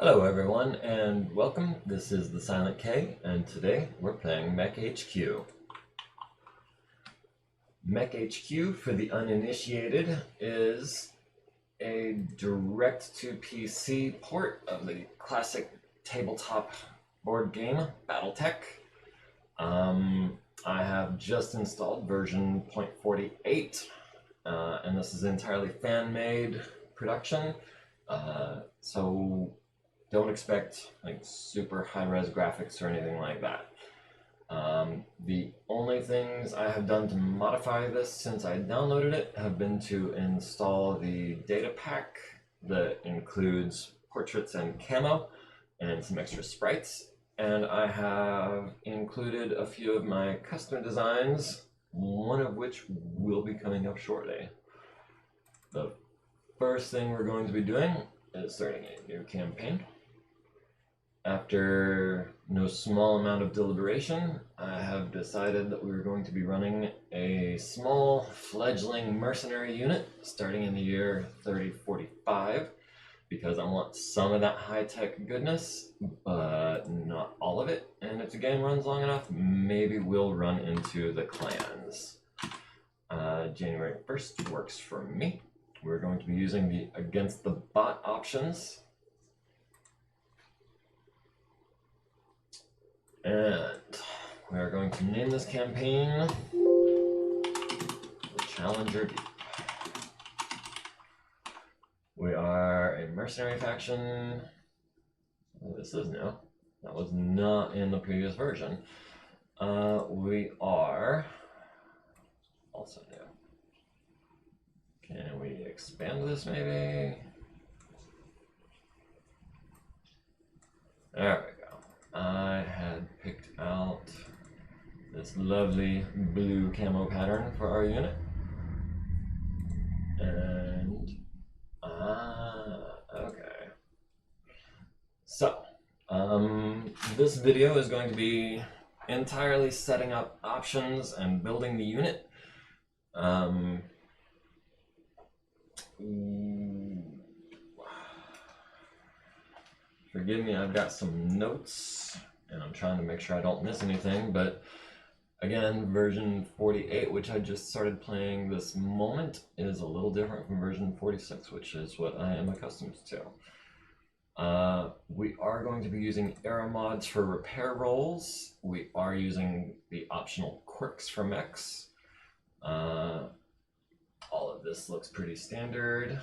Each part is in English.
Hello everyone and welcome. This is the Silent K and today we're playing MekHQ. MekHQ, for the uninitiated, is a direct-to-PC port of the classic tabletop board game BattleTech. I have just installed version 0.48 and this is entirely fan-made production, so don't expect like super high-res graphics or anything like that. The only things I have done to modify this since I downloaded it have been to install the data pack that includes portraits and camo and some extra sprites, and I have included a few of my custom designs, one of which will be coming up shortly. The first thing we're going to be doing is starting a new campaign. After no small amount of deliberation, I have decided that we are going to be running a small fledgling mercenary unit starting in the year 3045 because I want some of that high-tech goodness, but not all of it. And if the game runs long enough, maybe we'll run into the clans. January 1st works for me. We're going to be using the against the bot options. And we are going to name this campaign the Challenger Deep. We are a mercenary faction. Oh, this is new. That was not in the previous version. We are also new. Can we expand this maybe? There we go. I had picked out this lovely blue camo pattern for our unit. And, okay. So, this video is going to be entirely setting up options and building the unit. Forgive me, I've got some notes and I'm trying to make sure I don't miss anything, but again, version 48, which I just started playing this moment, is a little different from version 46, which is what I am accustomed to. We are going to be using era mods for repair rolls. We are using the optional quirks for mechs. All of this looks pretty standard.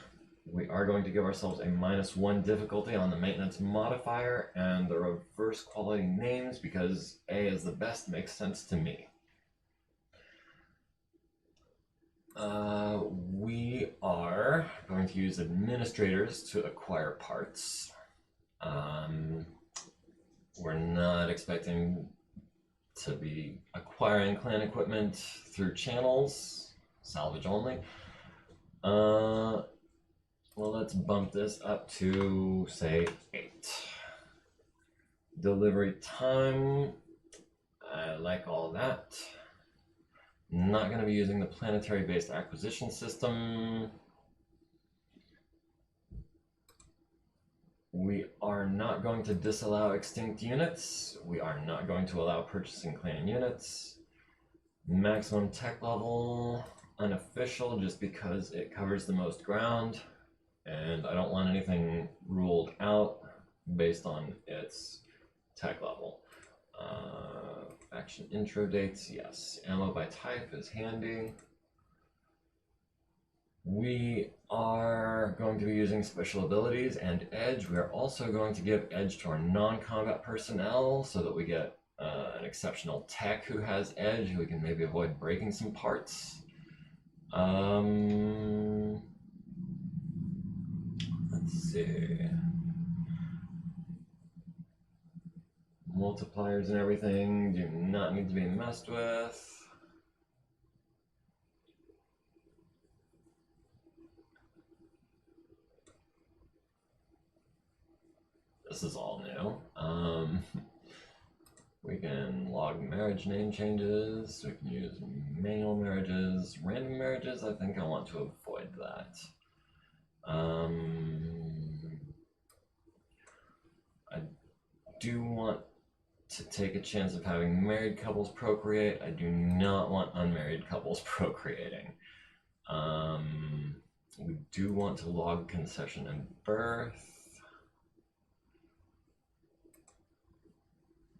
We are going to give ourselves a -1 difficulty on the maintenance modifier and the reverse quality names because A is the best makes sense to me. We are going to use administrators to acquire parts. We're not expecting to be acquiring clan equipment through channels, salvage only. Well, let's bump this up to, say, 8. Delivery time, I like all that. Not going to be using the planetary-based acquisition system. We are not going to disallow extinct units. We are not going to allow purchasing clan units. Maximum tech level, unofficial, just because it covers the most ground. And I don't want anything ruled out based on its tech level. Faction intro dates, yes. Ammo by type is handy. We are going to be using special abilities and edge. We are also going to give edge to our non-combat personnel so that we get an exceptional tech who has edge, who we can maybe avoid breaking some parts. Let's see. Multipliers and everything do not need to be messed with. This is all new. We can log marriage name changes. We can use manual marriages. Random marriages, I think I want to avoid that. do want to take a chance of having married couples procreate. I do not want unmarried couples procreating. We do want to log conception and birth.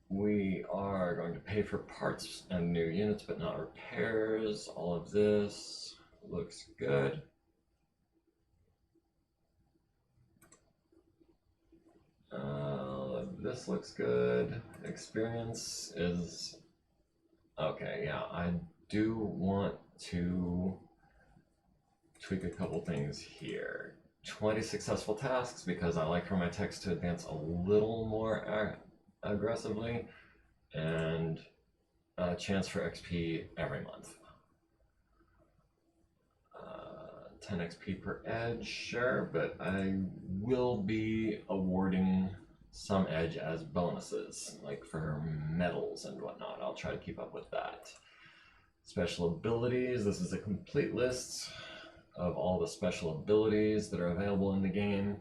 We are going to pay for parts and new units, but not repairs. All of this looks good. This looks good. Experience is okay. Yeah, I do want to tweak a couple things here. 20 successful tasks, because I like for my text to advance a little more aggressively, and a chance for XP every month. 10 XP per edge, sure, but I will be awarding some edge as bonuses, like for medals and whatnot. I'll try to keep up with that. Special abilities, this is a complete list of all the special abilities that are available in the game.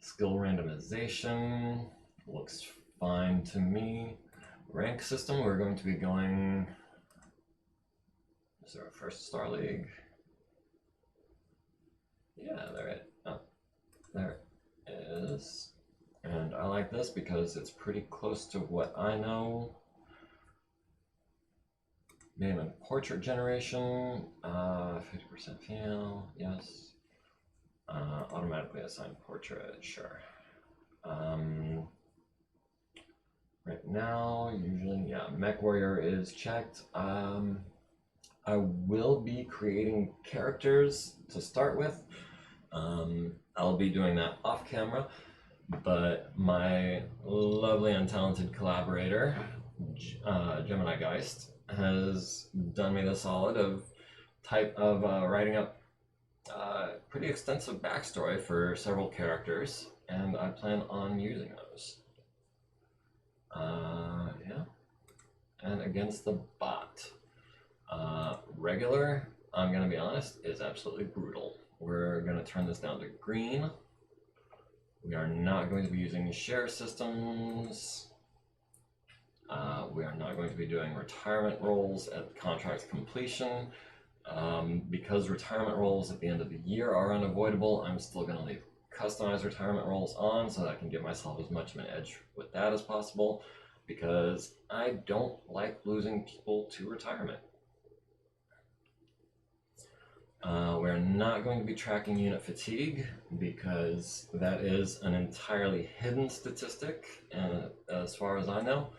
Skill randomization looks fine to me. Rank system, we're going to be going, is there a first Star League? Yeah, there it is. And I like this because it's pretty close to what I know. Name and portrait generation, 50% female, yes. Automatically assign portrait, sure. Right now, usually, yeah, Mech Warrior is checked. I will be creating characters to start with. I'll be doing that off camera, but my lovely and talented collaborator, Gemini Geist, has done me the solid of writing up pretty extensive backstory for several characters, and I plan on using those. Yeah. And against the bot. Regular, I'm gonna be honest, is absolutely brutal. We're gonna turn this down to green. We are not going to be using share systems. We are not going to be doing retirement roles at contract completion. Because retirement roles at the end of the year are unavoidable, I'm still going to leave customized retirement roles on so that I can give myself as much of an edge with that as possible, because I don't like losing people to retirement. We're not going to be tracking unit fatigue because that is an entirely hidden statistic, as far as I know.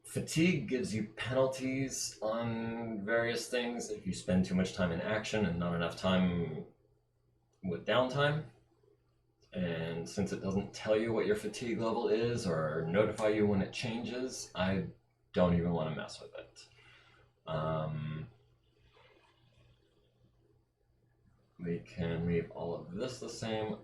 Fatigue gives you penalties on various things if you spend too much time in action and not enough time with downtime. And since it doesn't tell you what your fatigue level is or notify you when it changes, I don't even want to mess with it. We can leave all of this the same.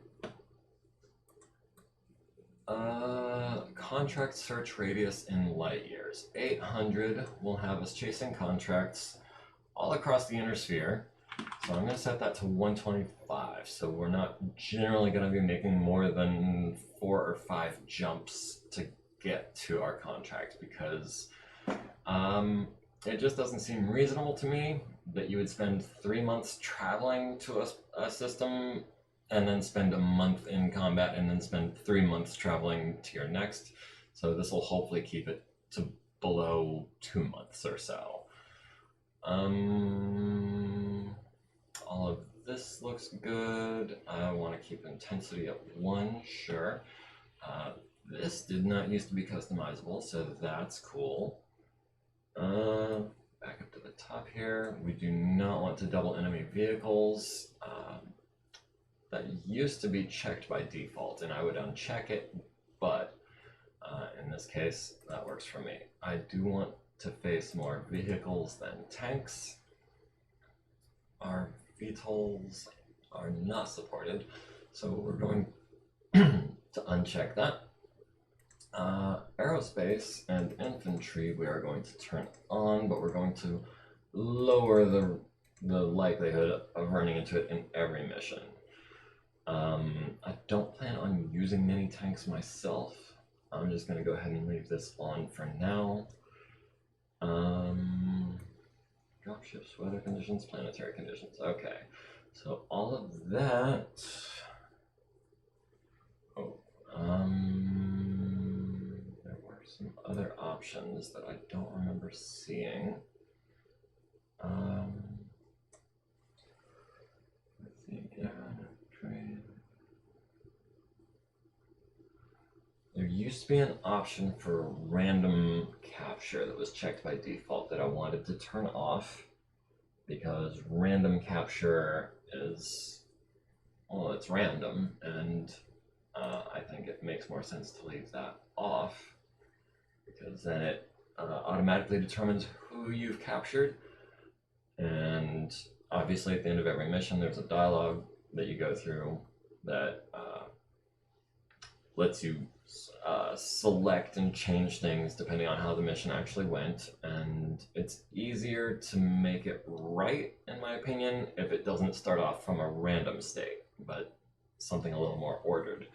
Contract search radius in light years. 800 will have us chasing contracts all across the inner sphere. So I'm going to set that to 125. So we're not generally going to be making more than 4 or 5 jumps to get to our contract, because it just doesn't seem reasonable to me that you would spend 3 months traveling to a system and then spend a month in combat and then spend 3 months traveling to your next. So this will hopefully keep it to below 2 months or so. All of this looks good. I want to keep intensity at 1, sure. This did not used to be customizable, so that's cool. Back up to the top here. We do not want to double enemy vehicles. That used to be checked by default, and I would uncheck it, but in this case, that works for me. I do want to face more vehicles than tanks. Our VTOLs are not supported, so we're going to uncheck that. Aerospace and infantry we are going to turn on, but we're going to lower the likelihood of running into it in every mission. I don't plan on using mini tanks myself. I'm just going to go ahead and leave this on for now. Dropships, weather conditions, planetary conditions. Okay, so all of that. Oh, there were some other options that I don't remember seeing. Let's see, trade. There used to be an option for random capture that was checked by default that I wanted to turn off because random capture is, well, it's random, and I think it makes more sense to leave that off because then it automatically determines who you've captured. And obviously at the end of every mission there's a dialogue that you go through that lets you select and change things depending on how the mission actually went, and it's easier to make it right, in my opinion, if it doesn't start off from a random state, but something a little more ordered.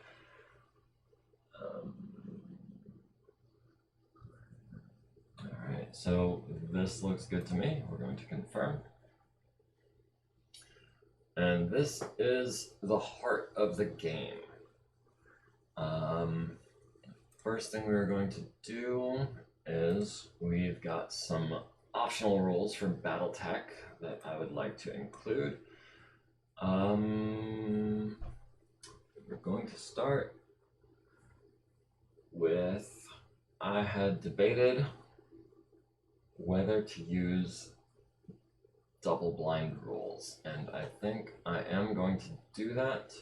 Alright, so this looks good to me. We're going to confirm. And this is the heart of the game. First thing we're going to do is we've got some optional rules for BattleTech that I would like to include. We're going to start with, I had debated whether to use double blind rules, and I think I am going to do that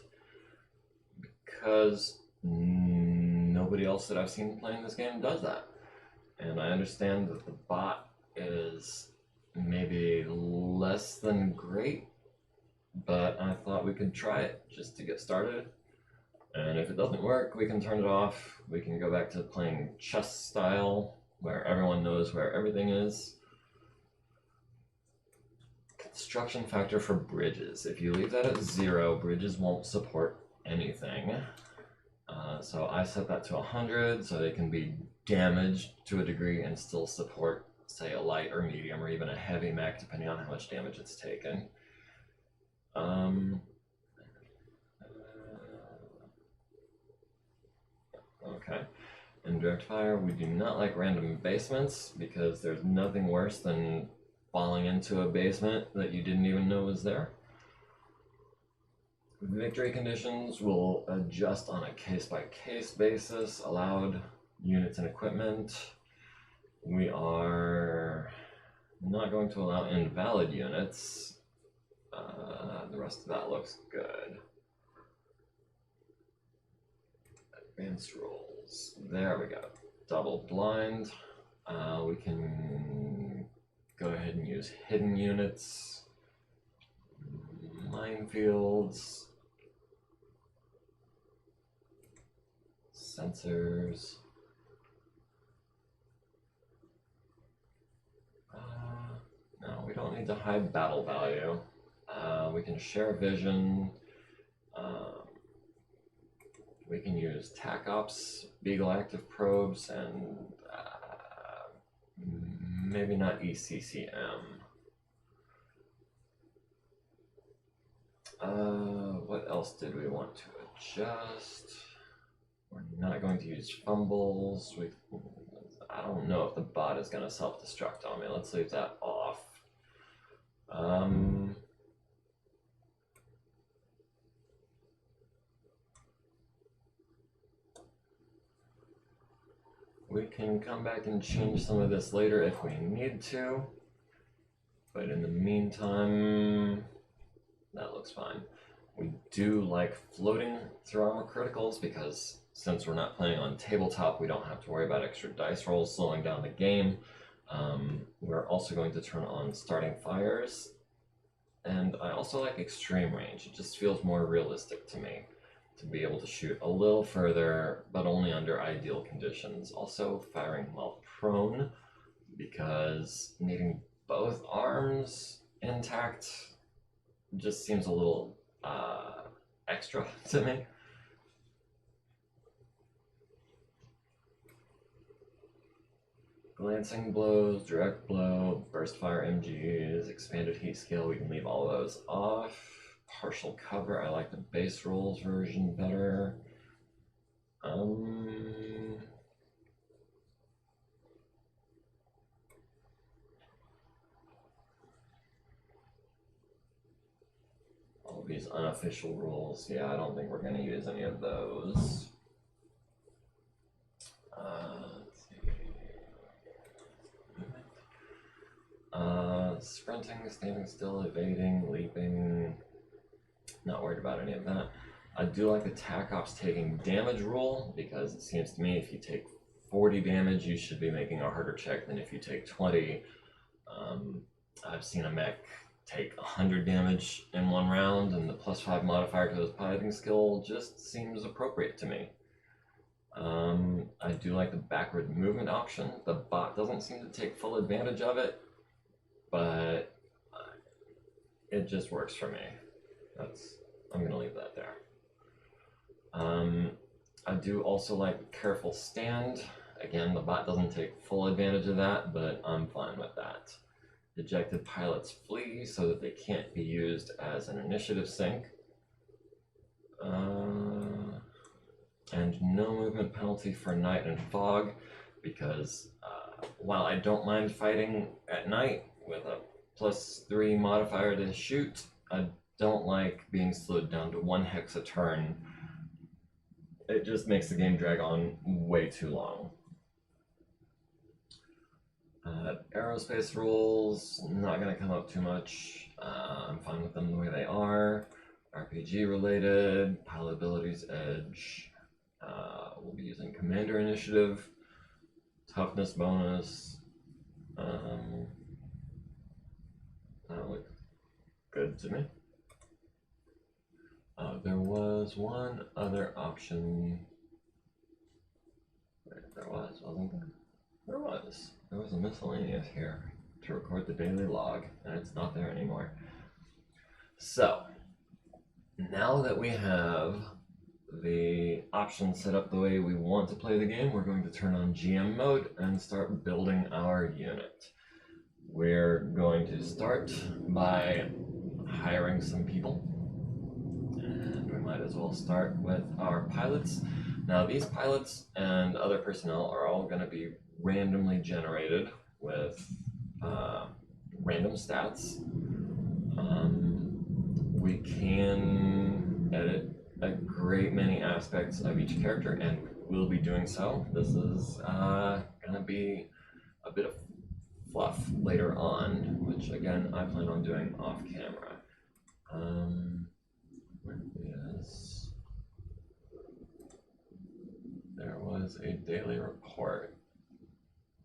because nobody else that I've seen playing this game does that. And I understand that the bot is maybe less than great, but I thought we could try it just to get started. And if it doesn't work, we can turn it off. We can go back to playing chess style, where everyone knows where everything is. Construction factor for bridges. If you leave that at 0, bridges won't support anything. So I set that to 100 so they can be damaged to a degree and still support, say, a light or medium or even a heavy mech, depending on how much damage it's taken. Okay. In direct fire, we do not like random basements because there's nothing worse than falling into a basement that you didn't even know was there. Victory conditions will adjust on a case-by-case basis. Allowed units and equipment. We are not going to allow invalid units. The rest of that looks good. Advanced rules. There we go. Double blind. We can go ahead and use hidden units. Minefields. Sensors. No, we don't need to hide battle value. We can share vision. We can use TAC Ops, Beagle Active Probes, and maybe not ECCM. What else did we want to adjust? We're not going to use fumbles. I don't know if the bot is going to self-destruct on me. Let's leave that off. We can come back and change some of this later if we need to. But in the meantime, that looks fine. We do like floating through armor criticals because since we're not playing on tabletop, we don't have to worry about extra dice rolls slowing down the game. We're also going to turn on starting fires. And I also like extreme range. It just feels more realistic to me to be able to shoot a little further, but only under ideal conditions. Also firing while prone, because needing both arms intact just seems a little extra to me. glancing blows, direct blow, burst fire MGs, expanded heat scale, we can leave all those off. Partial cover, I like the base rolls version better. All these unofficial rules, yeah, I don't think we're going to use any of those. Let's see. Sprinting, standing still, evading, leaping. Not worried about any of that. I do like the Tac Ops taking damage rule, because it seems to me if you take 40 damage, you should be making a harder check than if you take 20. I've seen a mech take 100 damage in one round, and the +5 modifier to his piloting skill just seems appropriate to me. I do like the backward movement option. The bot doesn't seem to take full advantage of it, but it just works for me. I'm gonna leave that there. I do also like careful stand. Again, the bot doesn't take full advantage of that, but I'm fine with that. Ejected pilots flee so that they can't be used as an initiative sink. And no movement penalty for night and fog, because while I don't mind fighting at night with a +3 modifier to shoot, I don't like being slowed down to 1 hex a turn. It just makes the game drag on way too long. Aerospace rules, not going to come up too much. I'm fine with them the way they are. RPG related, pilot abilities edge. We'll be using commander initiative, toughness bonus. That looked good to me. There was one other option. There was, wasn't there? There was. There was a miscellaneous here to record the daily log, and it's not there anymore. So, now that we have the options set up the way we want to play the game, we're going to turn on GM mode and start building our unit. We're going to start by hiring some people, and we might as well start with our pilots. Now these pilots and other personnel are all going to be randomly generated with random stats. We can edit a great many aspects of each character, and we will be doing so. This is going to be a bit of fluff later on, which again I plan on doing off camera. There was a daily report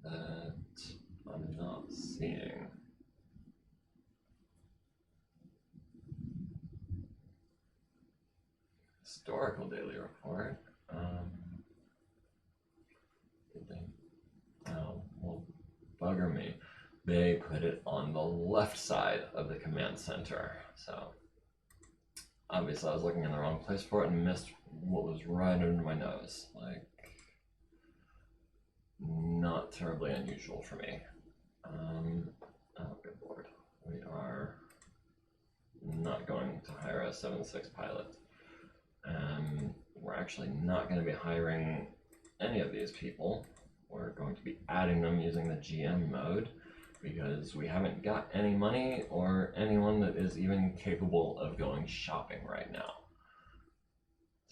that I'm not seeing. Historical daily report. Oh, well, bugger me. They put it on the left side of the command center. So obviously I was looking in the wrong place for it and missed what was right under my nose. Like, not terribly unusual for me. Oh, good lord. We are not going to hire a 7-6 pilot. We're actually not going to be hiring any of these people. We're going to be adding them using the GM mode, because we haven't got any money or anyone that is even capable of going shopping right now.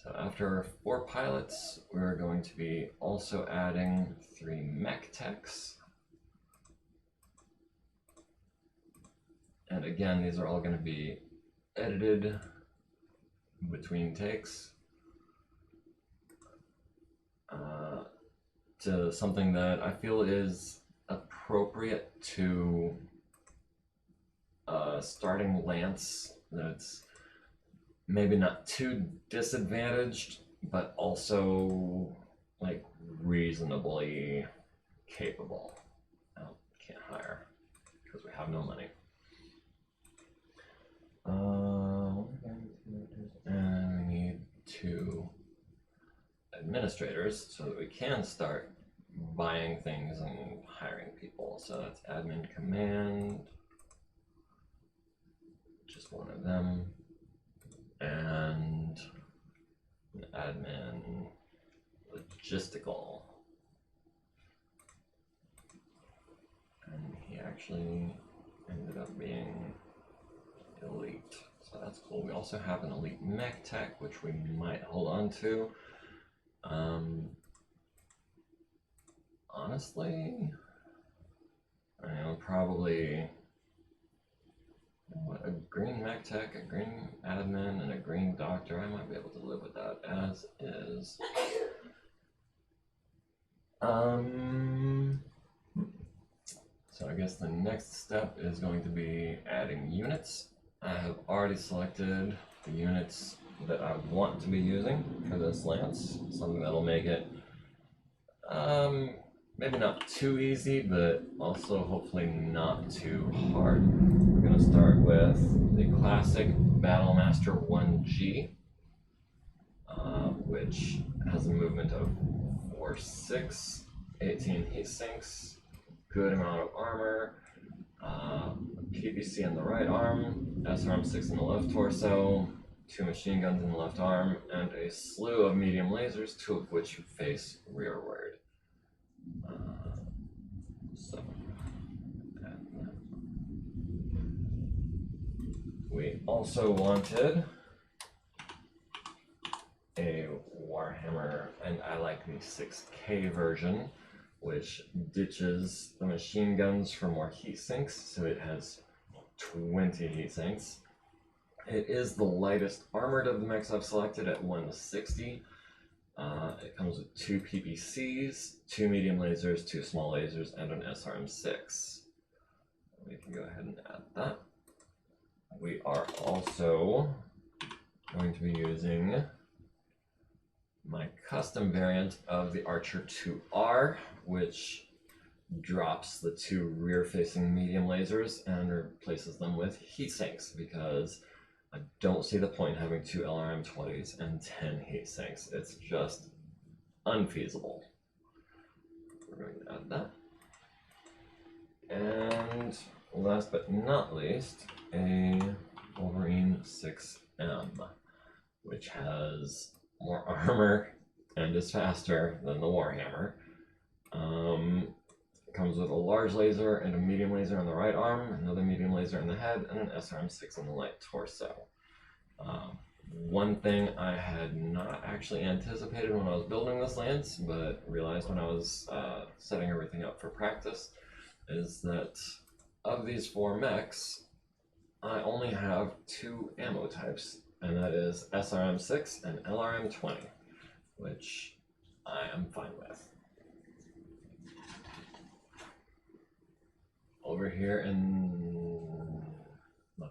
So after 4 pilots, we're going to be also adding 3 mech techs. And again, these are all going to be edited between takes to something that I feel is appropriate to starting Lance, that's maybe not too disadvantaged, but also like reasonably capable. Oh, can't hire because we have no money. And we need 2 administrators so that we can start buying things and hiring people. So that's admin command, just one of them, and an admin logistical. And he actually ended up being elite, so that's cool. We also have an elite MekTech, which we might hold on to. Honestly, I know probably a green MekTech, a green admin, and a green doctor. I might be able to live with that as is. So I guess the next step is going to be adding units. I have already selected the units that I want to be using for this lance, something that'll make it maybe not too easy, but also hopefully not too hard. We're going to start with the classic Battlemaster 1G, which has a movement of 4/6, 18 heat sinks, good amount of armor, PVC in the right arm, SRM6 in the left torso, 2 machine guns in the left arm, and a slew of medium lasers, 2 of which face rearward. We also wanted a Warhammer, and I like the 6K version, which ditches the machine guns for more heat sinks, so it has 20 heat sinks. It is the lightest armored of the mechs I've selected at 160. It comes with 2 PPCs, 2 medium lasers, 2 small lasers, and an SRM6. We can go ahead and add that. We are also going to be using my custom variant of the Archer 2R, which drops the 2 rear-facing medium lasers and replaces them with heat sinks, because I don't see the point in having 2 LRM-20s and 10 heat sinks. It's just unfeasible. We're going to add that. And last but not least, a Wolverine 6M, which has more armor and is faster than the Warhammer. It comes with a large laser and a medium laser on the right arm, another medium laser in the head, and an SRM6 on the light torso. One thing I had not actually anticipated when I was building this lance, but realized when I was setting everything up for practice, is that of these 4 mechs, I only have 2 ammo types, and that is SRM6 and LRM-20, which I am fine with. Over here in the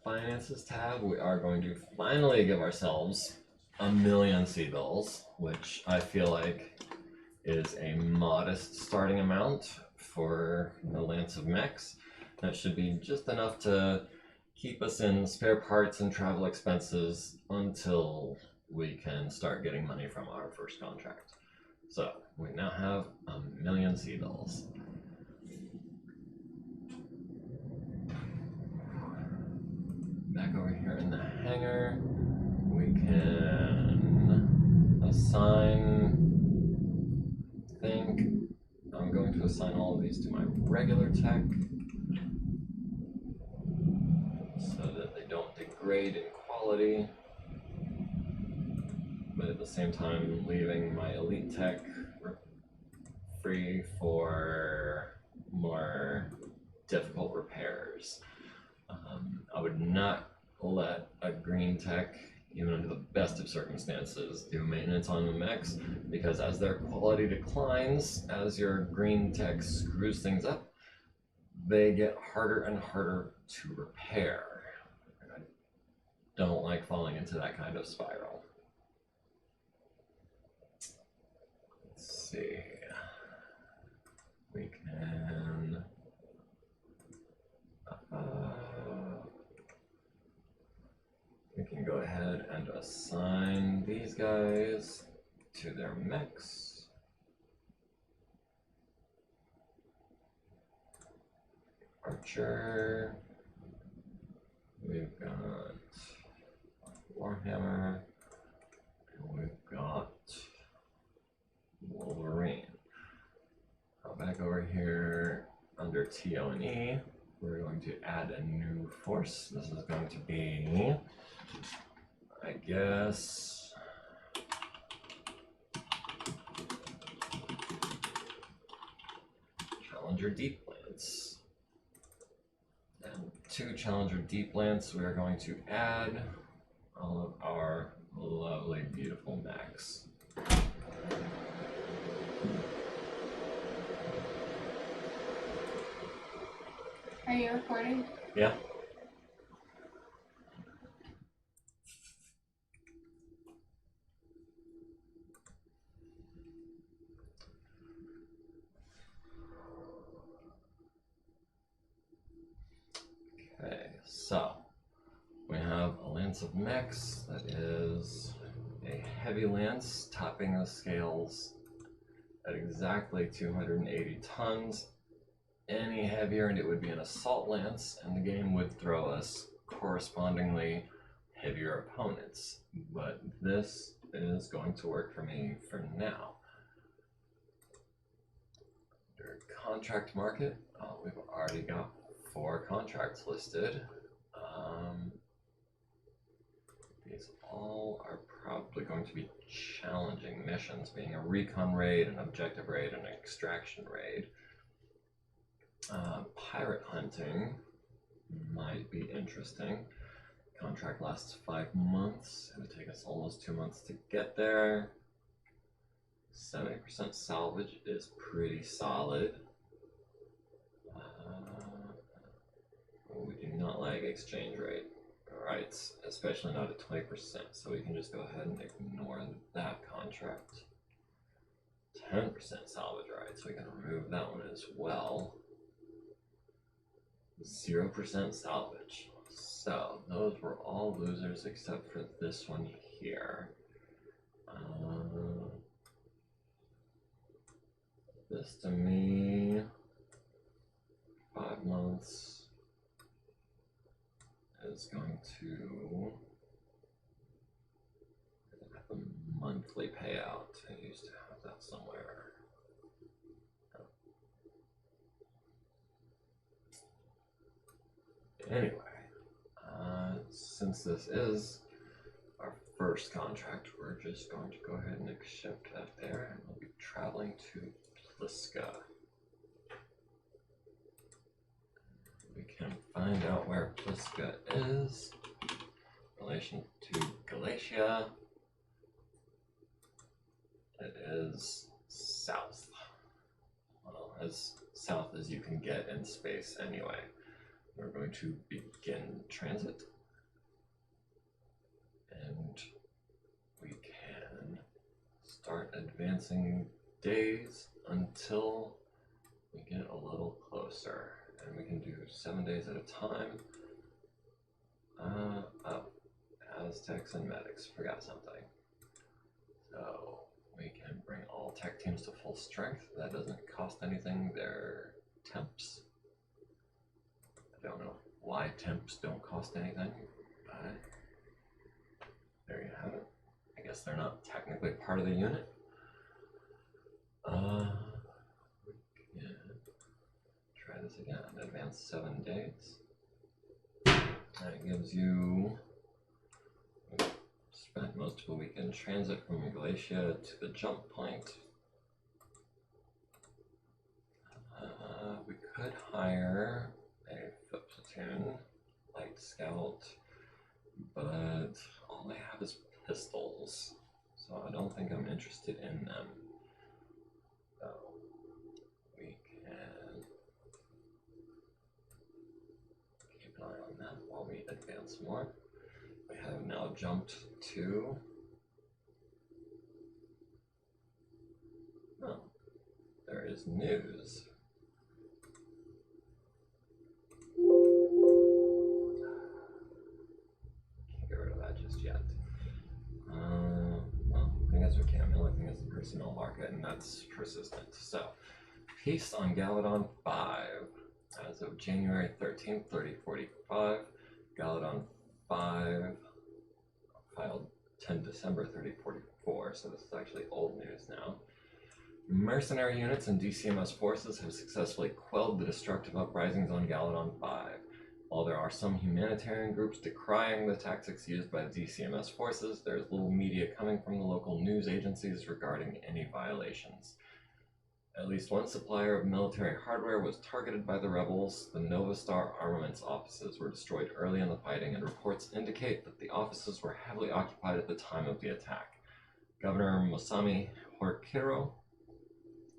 Finances tab, we are going to finally give ourselves 1,000,000 C-bills, which I feel like is a modest starting amount for the Lance of Mechs. That should be just enough to keep us in spare parts and travel expenses until we can start getting money from our first contract. So we now have 1,000,000 C-bills. Back over here in the hangar, we can assign, I think I'm going to assign all of these to my regular tech so that they don't degrade in quality, but at the same time leaving my elite tech free for more difficult repairs. I would not let a green tech, even under the best of circumstances, do maintenance on the mechs, because as their quality declines, as your green tech screws things up, they get harder and harder to repair. I don't like falling into that kind of spiral. Let's see. We can go ahead and assign these guys to their mechs. Archer. We've got Warhammer. And we've got Wolverine. Back over here under TO&E, we're going to add a new force. This is going to be, I guess, Challenger Deep Lance. And 2 Challenger Deep Lance, we are going to add all of our lovely, beautiful mechs. Are you recording? Yeah. Okay, so we have a lance of mechs that is a heavy lance, topping the scales at exactly 280 tons. Any heavier and it would be an assault lance, and the game would throw us correspondingly heavier opponents. But this is going to work for me for now. Under contract market, we've already got 4 contracts listed. These all are probably going to be challenging missions, being a recon raid, an objective raid, and an extraction raid. Pirate hunting might be interesting. Contract lasts 5 months. It would take us almost 2 months to get there. 70% salvage is pretty solid. We do not like exchange rate. Alright, especially not at 20%, so we can just go ahead and ignore that contract. 10% salvage, right, so we can remove that one as well. 0% salvage. So those were all losers except for this one here. This to me, 5 months is going to have a monthly payout. I used to have that somewhere. Anyway, since this is our first contract, we're just going to go ahead and accept that there, and we'll be traveling to Pliska. We can find out where Pliska is in relation to Galatia. It is south. Well, as south as you can get in space anyway. We're going to begin transit, and we can start advancing days until we get a little closer, and we can do 7 days at a time. Oh, Aztecs and medics, forgot something. So we can bring all tech teams to full strength. That doesn't cost anything, they're temps. I don't know why temps don't cost anything, but there you have it. I guess they're not technically part of the unit. We can try this again. Advance 7 days. That gives you, spent most of the week in transit from Galatia to the jump point. We could hire a foot platoon, light scout, but all they have is pistols, so I don't think I'm interested in them. So we can keep an eye on that while we advance more. We have now jumped to, oh, there is news. Yet. Well, I guess we can't. The only thing is the personnel market, and that's persistent. So, peace on Galadon 5. as of January 13th, 3045. Galadon 5 filed 10 December 3044, so this is actually old news now. Mercenary units and DCMS forces have successfully quelled the destructive uprisings on Galadon 5. While there are some humanitarian groups decrying the tactics used by the DCMS forces, there is little media coming from the local news agencies regarding any violations. At least one supplier of military hardware was targeted by the rebels. The Nova Star Armaments offices were destroyed early in the fighting, and reports indicate that the offices were heavily occupied at the time of the attack. Governor Masami Horikiro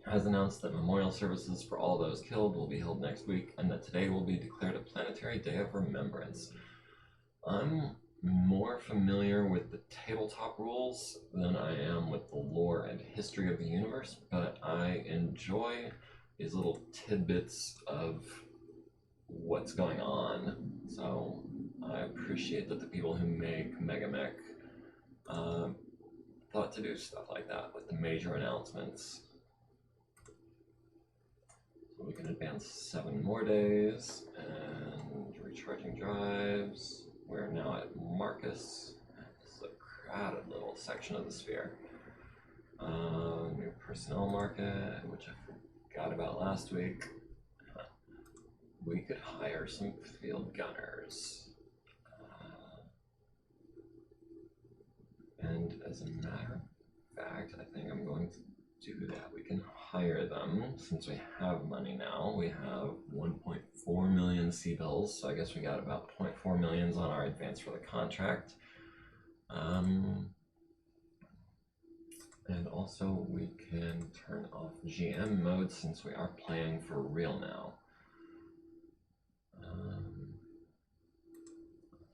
has announced that memorial services for all those killed will be held next week, and that today will be declared a planetary day of remembrance. I'm more familiar with the tabletop rules than I am with the lore and history of the universe, but I enjoy these little tidbits of what's going on. So I appreciate that the people who make MegaMek thought to do stuff like that with the major announcements. So we can advance 7 more days and recharging drives. We're now at Marcus. This is a crowded little section of the sphere. New personnel market, which I forgot about last week. We could hire some field gunners. And as a matter of fact, I think I'm going to do that. We can hire them since we have money now. We have 1.4 million C-bills, so I guess we got about 0.4 millions on our advance for the contract. And also we can turn off GM mode since we are playing for real now.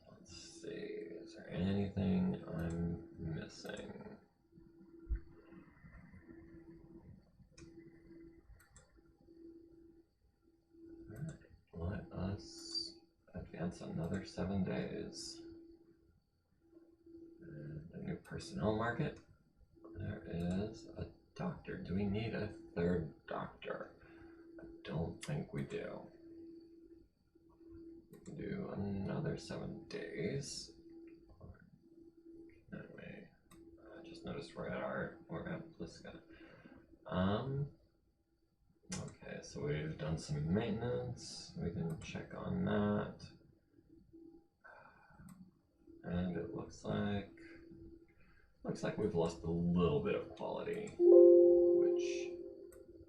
Let's see, is there anything I'm missing? Let us advance another 7 days. And a new personnel market. There is a doctor. Do we need a 3rd doctor? I don't think we do. We can do another 7 days. Anyway, I just noticed we're at Bliska. Okay, so we've done some maintenance. We can check on that. And it looks like we've lost a little bit of quality, which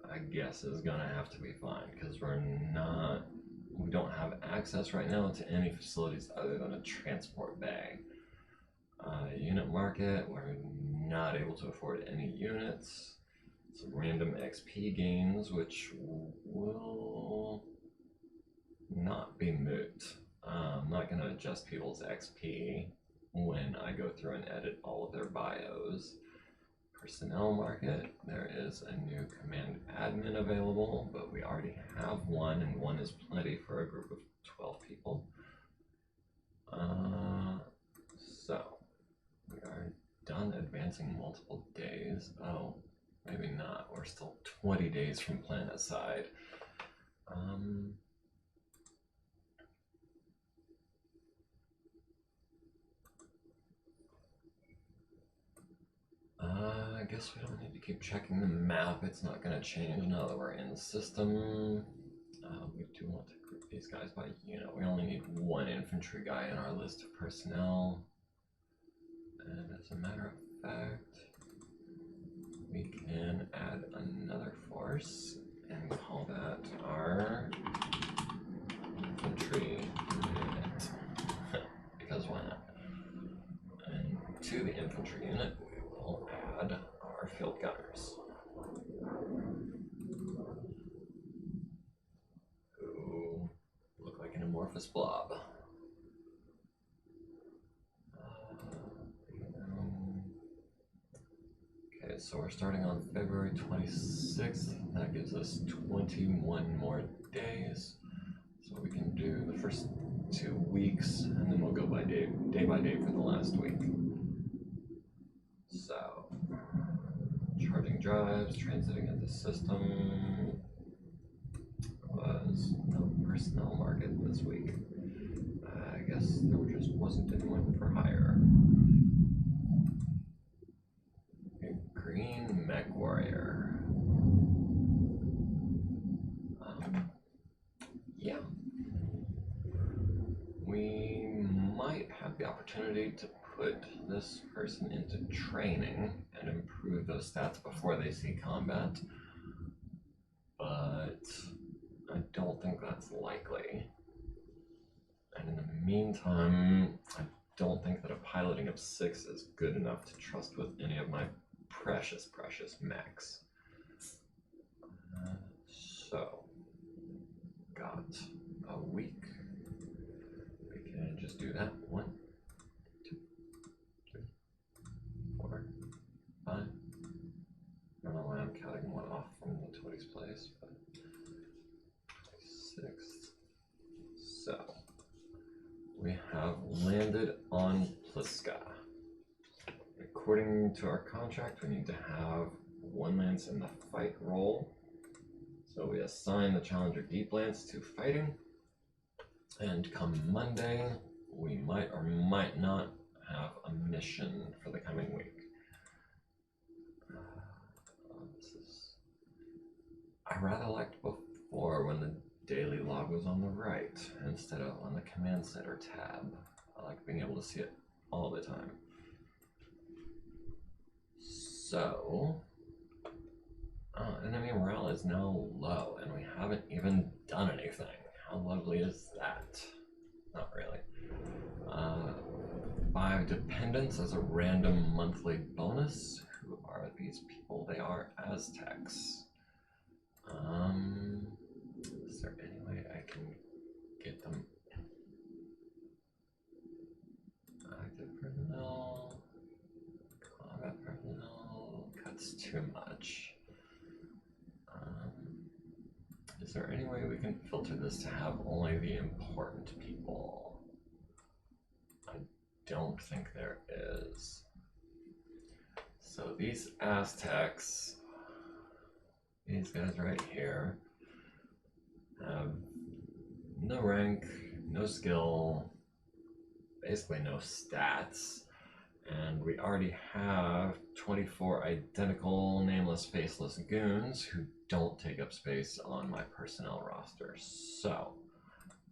I guess is gonna have to be fine because we don't have access right now to any facilities other than a transport bay. Unit market, we're not able to afford any units. Some random XP gains, which will not be moot. I'm not going to adjust people's XP when I go through and edit all of their bios. Personnel market, there is a new command admin available, but we already have one, and one is plenty for a group of 12 people. So, we are done advancing multiple days. Oh, maybe not. We're still 20 days from planet side. I guess we don't need to keep checking the map. It's not going to change now that we're in the system. We do want to group these guys by unit. We only need 1 infantry guy in our list of personnel. And as a matter of fact, we can add another force and call that our infantry unit. Because why not? And to the infantry unit, we will add our field gunners, who look like an amorphous blob. Okay, so we're starting on February 26th. That gives us 21 more days. So we can do the first 2 weeks, and then we'll go by day by day for the last week. So, charging drives, transiting into system was no personnel market this week. I guess there just wasn't anyone for hire. A green mech warrior. Yeah. We might have the opportunity to put this person into training and improve those stats before they see combat. But I don't think that's likely. And in the meantime, I don't think that a piloting of 6 is good enough to trust with any of my precious mechs. So, got a week. We can just do that. 1, 2, 3, 4, 5. I don't know why I'm counting 1 off from the Toadie's place, but 6. So, we have landed on Pliska. According to our contract, we need to have 1 lance in the fight role. So we assign the Challenger Deep Lance to fighting. And come Monday, we might or might not have a mission for the coming week. I rather liked before when the daily log was on the right instead of on the command center tab. I like being able to see it all the time. So, enemy morale is now low and we haven't even done anything. How lovely is that? Not really. 5 dependents as a random monthly bonus. Who are these people? They are Aztecs. Is there any way I can get them? Active personnel, combat personnel, cuts too much. Is there any way we can filter this to have only the important people? I don't think there is. So these Aztecs, these guys right here, have no rank, no skill, basically no stats, and we already have 24 identical nameless faceless goons who don't take up space on my personnel roster. So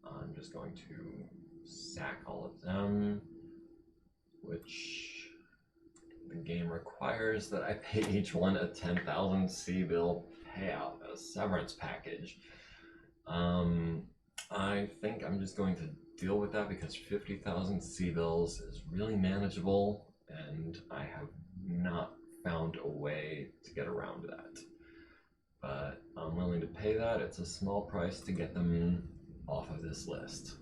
I'm just going to sack all of them, which the game requires that I pay each one a 10,000 C-bill payout, a severance package. I think I'm just going to deal with that because 50,000 C-bills is really manageable and I have not found a way to get around that. But I'm willing to pay that. It's a small price to get them off of this list.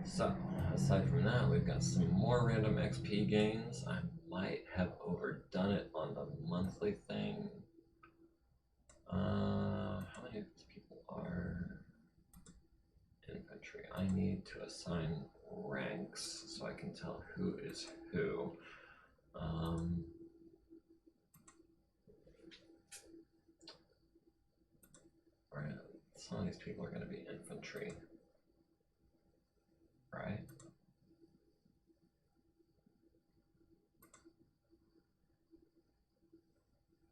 So, aside from that, we've got some more random XP gains. I might have overdone it on the monthly thing. How many of these people are infantry? I need to assign ranks so I can tell who is who. Right, some of these people are going to be infantry, right?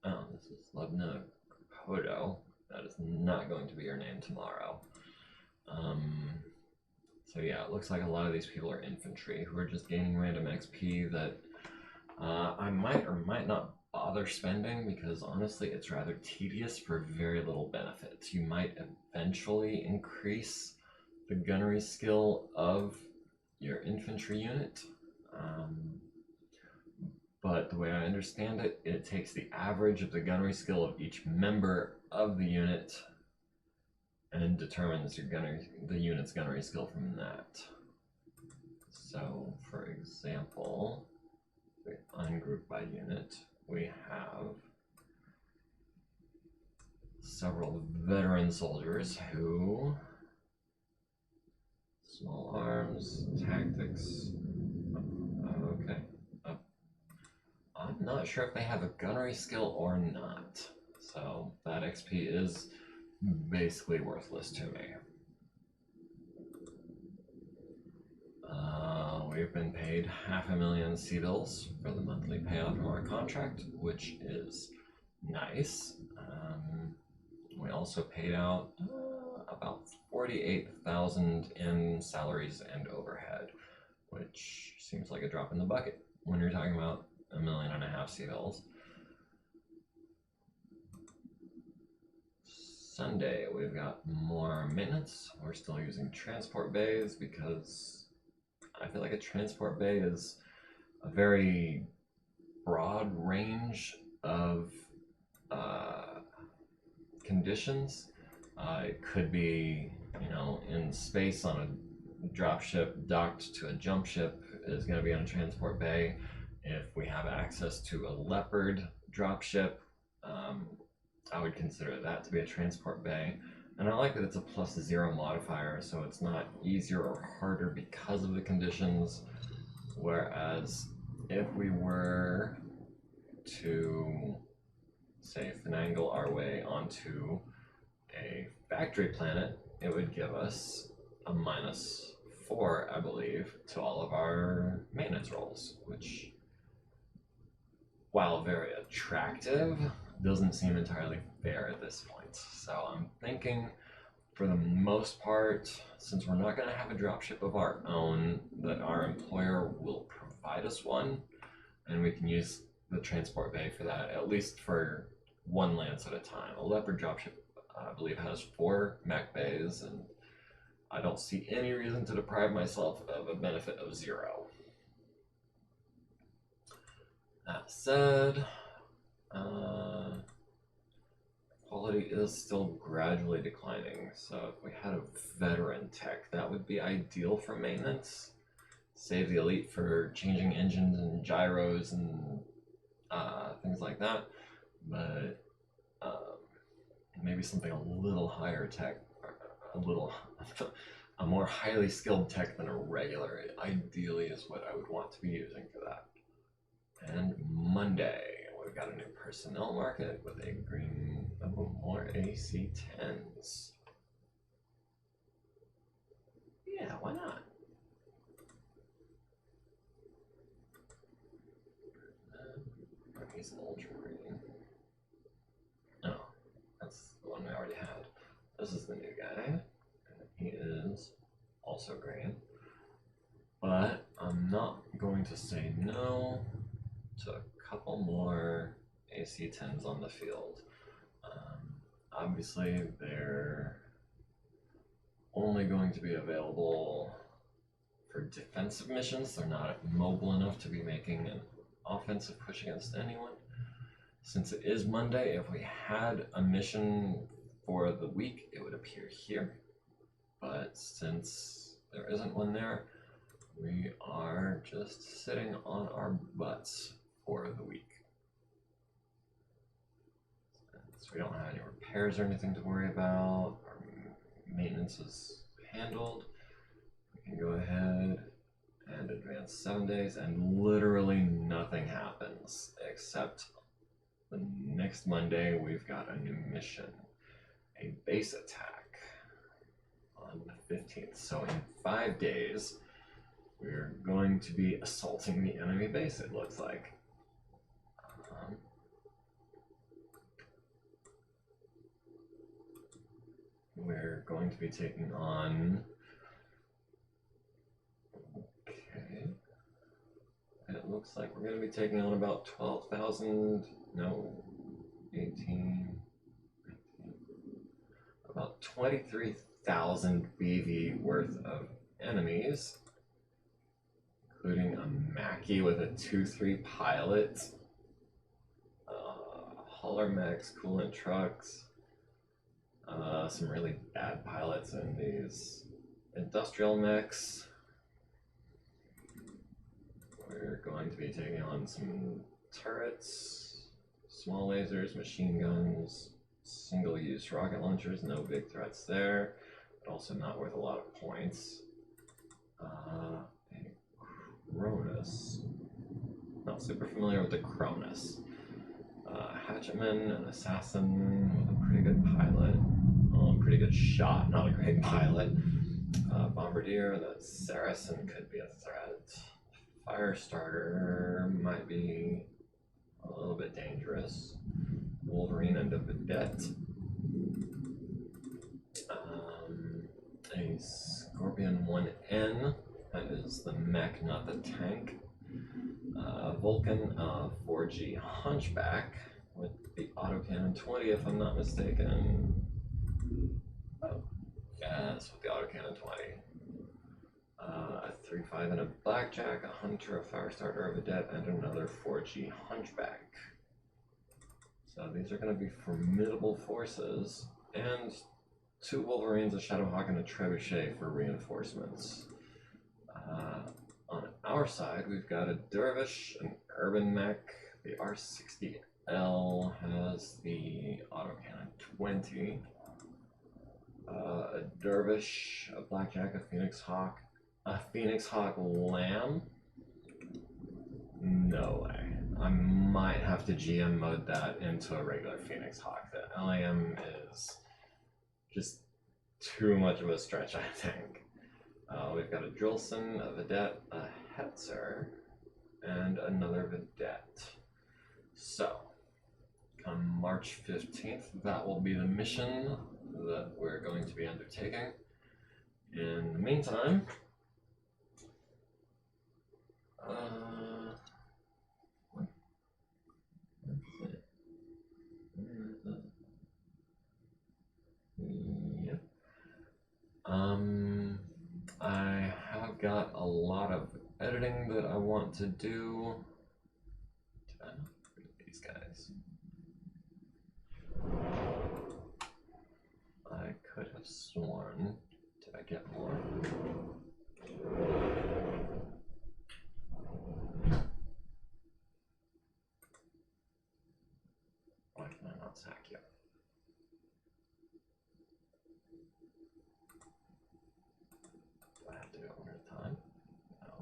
Oh, this is Lubna Hodo. That is not going to be your name tomorrow. So yeah, it looks like a lot of these people are infantry who are just gaining random XP that I might or might not bother spending because honestly it's rather tedious for very little benefits. You might eventually increase the gunnery skill of your infantry unit. But the way I understand it, it takes the average of the gunnery skill of each member of the unit and determines your the unit's gunnery skill from that. So, for example, we ungroup by unit. We have several veteran soldiers who small arms, tactics. Okay. I'm not sure if they have a gunnery skill or not. So that XP is basically worthless to me. We've been paid 500,000 C-bills for the monthly payout from our contract, which is nice. We also paid out about 48,000 in salaries and overhead, which seems like a drop in the bucket when you're talking about 1.5 million C-bills. Sunday, we've got more maintenance. We're still using transport bays because I feel like a transport bay is a very broad range of conditions. It could be, in space on a dropship docked to a jump ship is going to be on a transport bay. If we have access to a Leopard dropship, I would consider that to be a transport bay. And I like that it's a +0 modifier, so it's not easier or harder because of the conditions. Whereas if we were to, say, finagle our way onto a factory planet, it would give us a -4, I believe, to all of our maintenance rolls, which, while very attractive, doesn't seem entirely fair at this point. So I'm thinking, for the most part, since we're not going to have a dropship of our own, that our employer will provide us one, and we can use the transport bay for that, at least for one lance at a time. A Leopard dropship, I believe, has 4 mech bays, and I don't see any reason to deprive myself of a benefit of 0. That said, quality is still gradually declining, so if we had a veteran tech, that would be ideal for maintenance. Save the elite for changing engines and gyros and things like that, but maybe something a little higher tech, a more highly skilled tech than a regular, ideally, is what I would want to be using for that. And Monday, we've got a new personnel market with a green, more AC-10s. Yeah, why not? He's an ultra green. Oh, that's the one we already had. This is the new guy, and he is also green. But I'm not going to say no to a couple more AC-10s on the field. Obviously, they're only going to be available for defensive missions. They're not mobile enough to be making an offensive push against anyone. Since it is Monday, if we had a mission for the week, it would appear here. But since there isn't one there, we are just sitting on our butts for the week. So we don't have any repairs or anything to worry about. Our maintenance is handled. We can go ahead and advance 7 days, and literally nothing happens except the next Monday we've got a new mission, a base attack on the 15th. So in 5 days, we're going to be assaulting the enemy base, it looks like. We're going to be taking on... Okay. It looks like we're going to be taking on about 12,000... No, 18... About 23,000 BV worth of enemies, including a Mackie with a 2-3 pilot, hauler mechs, coolant trucks, some really bad pilots in these industrial mechs. We're going to be taking on some turrets, small lasers, machine guns, single-use rocket launchers, no big threats there, but also not worth a lot of points. A Cronus. Not super familiar with the Cronus. hatchetman, an assassin with a pretty good pilot. Well, pretty good shot, not a great pilot. Bombardier, the Saracen could be a threat. Firestarter might be a little bit dangerous. Wolverine and a Vedette. A Scorpion 1N, that is the mech, not the tank. Vulcan 4G Hunchback with the autocannon 20, if I'm not mistaken. Oh, yes, with the autocannon 20. A 3-5 and a Blackjack, a Hunter, a Firestarter, a Vedette, and another 4G Hunchback. So these are going to be formidable forces, and 2 Wolverines, a Shadowhawk, and a Trebuchet for reinforcements. On our side, we've got a Dervish, an Urban Mech. The R60L has the autocannon 20. A Dervish, a Blackjack, a Phoenix Hawk Lamb. No way. I might have to GM mode that into a regular Phoenix Hawk. The LAM is just too much of a stretch, I think. We've got a Drillson, a Vedette, a Hetzer, and another Vedette. So, come March 15th, that will be the mission that we're going to be undertaking. In the meantime, I have got a lot of editing that I want to do. Did I not read these guys? I could have sworn. Did I get more? Why can I not sack you? Do I have to go one at a time? No.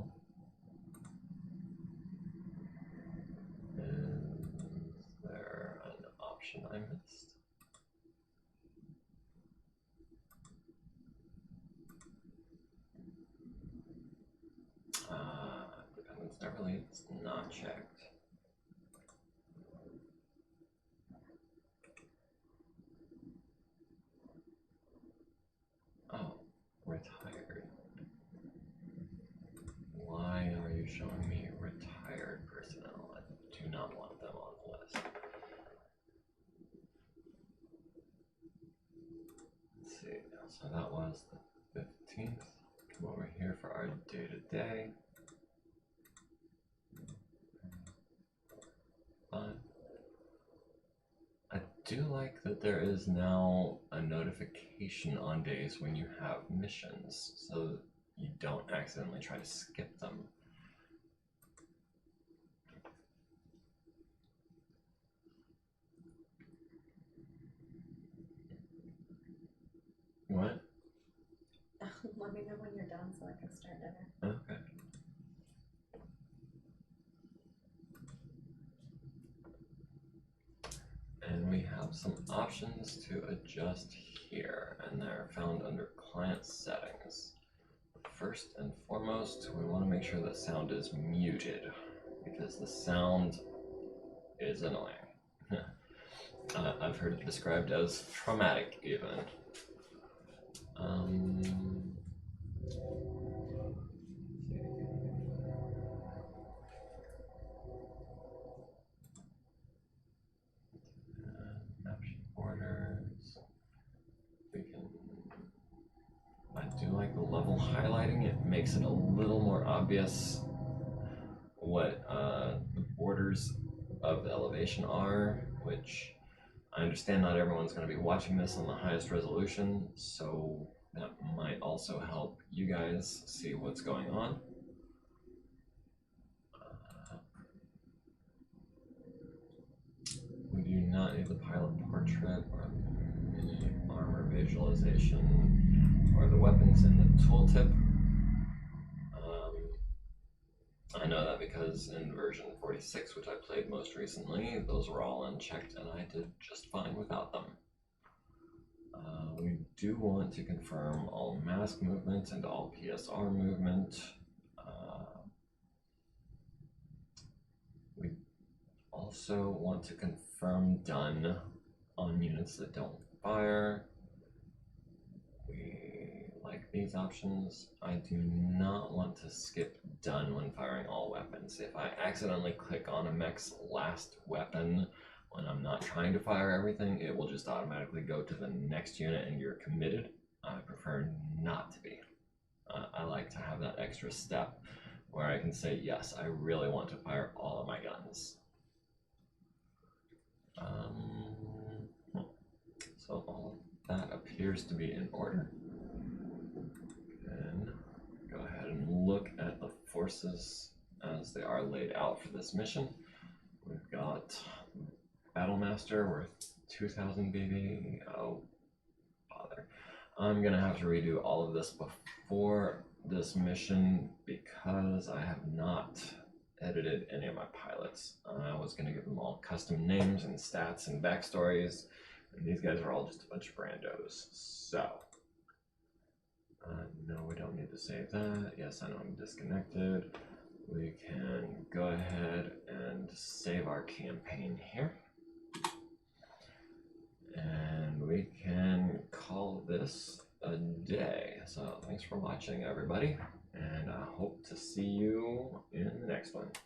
Is there an option I missed? Dependence never leaves, not checked. Oh, retired. Why are you showing me retired personnel? I do not want them on the list. Let's see, so that was the 15th. Come over here for our day-to-day. I do like that there is now a notification on days when you have missions, so you don't accidentally try to skip them. What? Let me know when you're done so I can start dinner. Okay. And we have some options to adjust here, and they're found under client settings. First and foremost, we want to make sure that sound is muted, because the sound is annoying. I've heard it described as traumatic even. Borders. We can. I do like the level highlighting. It makes it a little more obvious what the borders of the elevation are, which I understand not everyone's going to be watching this on the highest resolution, so that might also help you guys see what's going on. We do not need the pilot portrait or mini armor visualization or the weapons in the tooltip. I know that because in version 46, which I played most recently. Those were all unchecked, and I did just fine without them. We do want to confirm all mask movement and all PSR movement. We also want to confirm done on units that don't fire. We like these options. I do not want to skip done when firing all weapons. If I accidentally click on a mech's last weapon when I'm not trying to fire everything, it will just automatically go to the next unit and you're committed. I prefer not to be. I like to have that extra step where I can say, yes, I really want to fire all of my guns. So all of that appears to be in order. And go ahead and look at the forces as they are laid out for this mission. We've got Battlemaster worth 2,000 BB. Oh, bother. I'm gonna have to redo all of this before this mission because I have not edited any of my pilots. I was gonna give them all custom names and stats and backstories, and these guys are all just a bunch of randos. So, no, we don't need to save that. Yes, I know I'm disconnected. We can go ahead and save our campaign here. And we can call this a day. So thanks for watching, everybody, and I hope to see you in the next one.